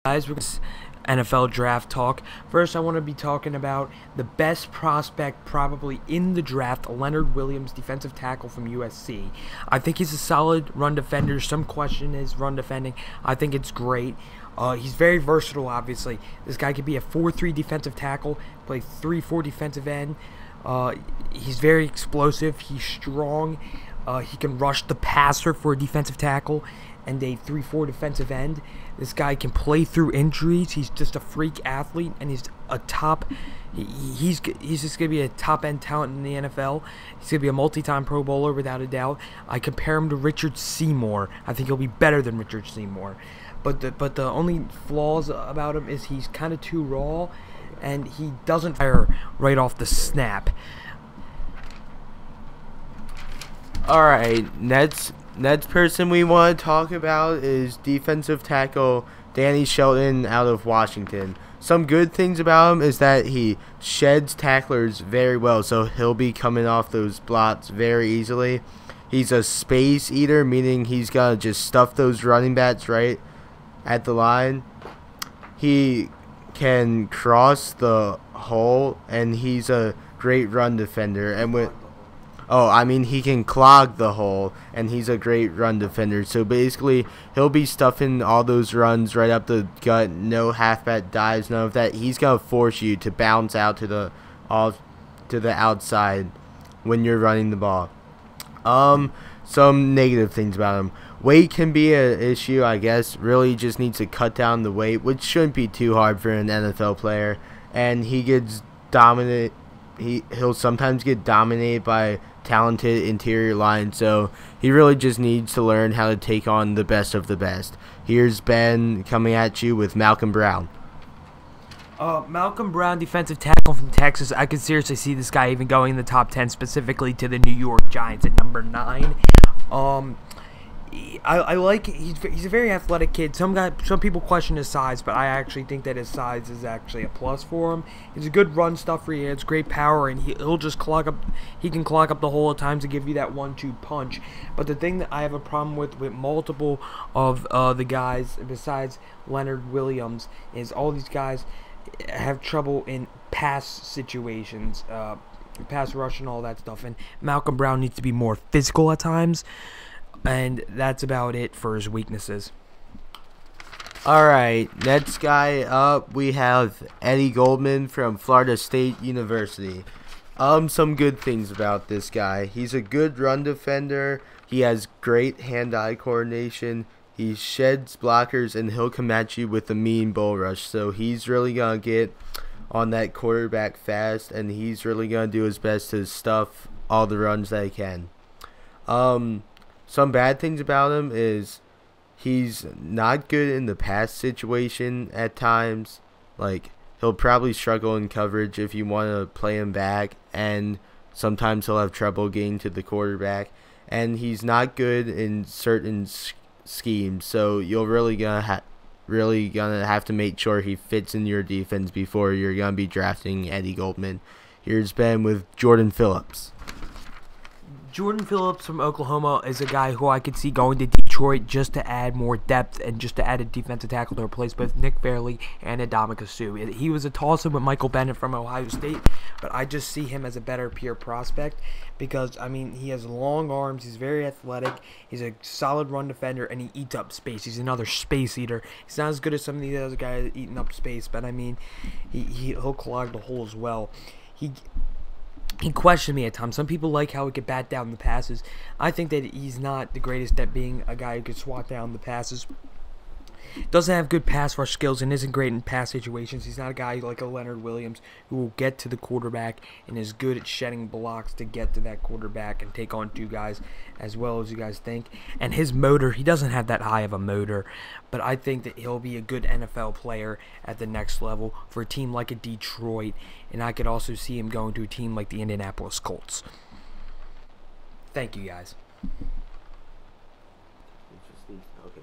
Guys, we're NFL draft talk. First, I want to be talking about the best prospect probably in the draft, Leonard Williams, defensive tackle from USC. I think he's a solid run defender. Some question his run defending. I think it's great. He's very versatile, obviously. This guy could be a 4-3 defensive tackle, play 3-4 defensive end. He's very explosive. He's strong. He can rush the passer for a defensive tackle and a 3-4 defensive end. This guy can play through injuries. He's just a freak athlete, and he's a top. He's just gonna be a top end talent in the NFL. He's gonna be a multi-time Pro Bowler without a doubt. I compare him to Richard Seymour. I think he'll be better than Richard Seymour, but the only flaws about him is he's kind of too raw, and he doesn't fire right off the snap. Alright, next person we want to talk about is defensive tackle Danny Shelton out of Washington. Some good things about him is that he sheds tacklers very well, so he'll be coming off those blocks very easily. He's a space eater, meaning he's going to just stuff those running backs right at the line. He can cross the hole, and he's a great run defender. And he can clog the hole, and he's a great run defender. So basically, he'll be stuffing all those runs right up the gut, no halfback dives, none of that. He's gonna force you to bounce out to the outside when you're running the ball. Some negative things about him. Weight can be an issue, I guess. Really, just needs to cut down the weight, which shouldn't be too hard for an NFL player. And he gets dominant. He'll sometimes get dominated by talented interior line, so he really just needs to learn how to take on the best of the best. Here's Ben coming at you with Malcolm Brown. Malcolm Brown, defensive tackle from Texas. I could seriously see this guy even going in the top 10, specifically to the New York Giants at number 9. I like he's a very athletic kid. Some people question his size, but I actually think that his size is actually a plus for him. He's a good run stuffer. He has great power, and he'll just clog up. He can clog up the hole at times to give you that 1-2 punch. But the thing that I have a problem with multiple of the guys besides Leonard Williams is all these guys have trouble in pass situations, pass rush and all that stuff. And Malcolm Brown needs to be more physical at times. And that's about it for his weaknesses. Alright, next guy up, we have Eddie Goldman from Florida State University. Some good things about this guy. He's a good run defender. He has great hand-eye coordination. He sheds blockers, and he'll come at you with a mean bull rush. So he's really going to get on that quarterback fast, and he's really going to do his best to stuff all the runs that he can. Some bad things about him is he's not good in the pass situation at times. Like, he'll probably struggle in coverage if you want to play him back, and sometimes he'll have trouble getting to the quarterback. And he's not good in certain schemes, so you're really gonna have to make sure he fits in your defense before you're gonna be drafting Eddie Goldman. Here's Ben with Jordan Phillips. Jordan Phillips from Oklahoma is a guy who I could see going to Detroit just to add more depth and just to add a defensive tackle to replace both Nick Fairley and Ndamukong Suh. He was a toss-up with Michael Bennett from Ohio State, but I just see him as a better pure prospect because, I mean, he has long arms, he's very athletic, he's a solid run defender, and he eats up space. He's another space eater. He's not as good as some of these other guys eating up space, but, I mean, he'll clog the hole as well. He questioned me at times. Some people like how he could bat down the passes. I think that he's not the greatest at being a guy who could swat down the passes. Doesn't have good pass rush skills and isn't great in pass situations. He's not a guy like a Leonard Williams who will get to the quarterback and is good at shedding blocks to get to that quarterback and take on two guys as well as you guys think. And his motor, he doesn't have that high of a motor, but I think that he'll be a good NFL player at the next level for a team like a Detroit, and I could also see him going to a team like the Indianapolis Colts. Thank you, guys. Okay.